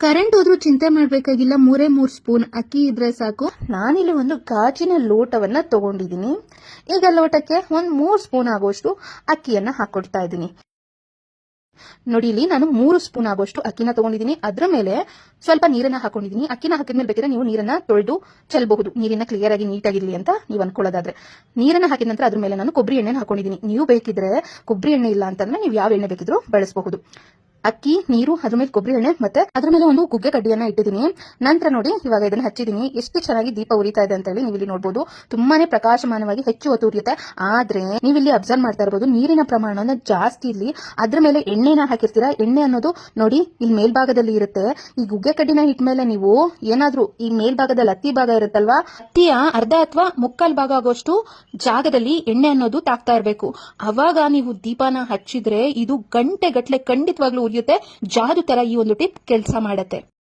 Current ಹೋದ್ರೂ ಚಿಂತೆ ಮಾಡಬೇಕಾಗಿಲ್ಲ. 3 ಸ್ಪೂನ್ ಅಕ್ಕಿ ಇದ್ರೆ ಸಾಕು. ನಾನಿಲ್ಲಿ ಒಂದು ಗಾಜಿನ ಲೋಟವನ್ನ ತಗೊಂಡಿದ್ದೀನಿ. ಈಗ ಲೋಟಕ್ಕೆ ಒಂದು 3 ಸ್ಪೂನ್ ಆಗುವಷ್ಟು ಅಕ್ಕಿಯನ್ನ ಹಾಕೊಡ್ತಾ ಇದ್ದೀನಿ. ನೋಡಿ, ಇಲ್ಲಿ ನಾನು 3 ಸ್ಪೂನ್ ಆಗುವಷ್ಟು ಅಕ್ಕಿನ ತಗೊಂಡಿದ್ದೀನಿ. ಅದ್ರ ಮೇಲೆ ಸ್ವಲ್ಪ ನೀರನ್ನ ಹಾಕೊಂಡಿದ್ದೀನಿ. ಅಕ್ಕಿನ ಹಾಕಿದ್ಮೇಲೆ ಬೇಕಾದ್ರೆ ನೀವು ನೀರನ್ನ ತೊಳೆದು ಚೆಲ್ಲಬಹುದು, ನೀರಿನ ಕ್ಲಿಯರ್ ಆಗಿ ನೀಟಾಗಿರ್ಲಿ ಅಂತ ನೀವು ಅನ್ಕೊಳ್ಳೋದಾದ್ರೆ. ನೀರನ್ನ ಹಾಕಿದ ನಂತರ ಅದ್ರ ಮೇಲೆ ನಾನು ಕೊಬ್ಬರಿ ಎಣ್ಣೆನ ಹಾಕೊಂಡಿದ್ದೀನಿ. ನೀವು ಬೇಕಿದ್ರೆ ಕೊಬ್ಬರಿ ಎಣ್ಣೆ ಇಲ್ಲ ಅಂತಂದ್ರೆ ನೀವು ಯಾವ ಎಣ್ಣೆ ಬೇಕಿದ್ರೂ ಬಳಸಬಹುದು. ಅಕ್ಕಿ, ನೀರು, ಅದ್ರ ಮೇಲೆ ಕೊಬ್ಬರಿ ಎಣ್ಣೆ ಮತ್ತೆ ಅದ್ರ ಮೇಲೆ ಒಂದು ಗುಗ್ಗೆ ಕಡ್ಡಿಯನ್ನ ಇಟ್ಟಿದ್ದೀನಿ. ನಂತರ ನೋಡಿ, ಇವಾಗ ಇದನ್ನ ಹಚ್ಚಿದೀನಿ. ಎಷ್ಟು ಚೆನ್ನಾಗಿ ದೀಪ ಉರಿತಾ ಇದೆ ಅಂತ ಹೇಳಿ ನೀವು ಇಲ್ಲಿ ನೋಡಬಹುದು. ತುಂಬಾನೇ ಪ್ರಕಾಶಮಾನವಾಗಿ ಹೆಚ್ಚು ಹೊತ್ತು ಉರಿಯುತ್ತೆ. ಆದ್ರೆ ನೀವು ಇಲ್ಲಿ ಅಬ್ಸರ್ವ್ ಮಾಡ್ತಾ ಇರಬಹುದು, ನೀರಿನ ಪ್ರಮಾಣ ಜಾಸ್ತಿ ಇಲ್ಲಿ. ಅದ್ರ ಮೇಲೆ ಎಣ್ಣೆನ ಹಾಕಿರ್ತೀರಾ. ಎಣ್ಣೆ ಅನ್ನೋದು ನೋಡಿ ಇಲ್ಲಿ ಮೇಲ್ಭಾಗದಲ್ಲಿ ಇರುತ್ತೆ. ಈ ಗುಗ್ಗೆ ಕಡ್ಡಿನ ಇಟ್ಟ ಮೇಲೆ ನೀವು ಏನಾದ್ರೂ ಈ ಮೇಲ್ಭಾಗದಲ್ಲಿ ಹತ್ತಿ ಭಾಗ ಇರುತ್ತಲ್ವಾ, ಹತ್ತಿಯ ಅರ್ಧ ಅಥವಾ ಮುಕ್ಕಾಲ್ ಭಾಗ ಆಗೋಷ್ಟು ಜಾಗದಲ್ಲಿ ಎಣ್ಣೆ ಅನ್ನೋದು ತಾಕ್ತಾ ಇರಬೇಕು. ಅವಾಗ ನೀವು ದೀಪನ ಹಚ್ಚಿದ್ರೆ ಇದು ಗಂಟೆ ಗಟ್ಲೆ ಖಂಡಿತವಾಗ್ಲೂ ಉರಿಯುತ್ತೆ. ಜಾದು ತರ ಈ ಒಂದು ಟಿಪ್ ಕೆಲಸ ಮಾಡುತ್ತೆ.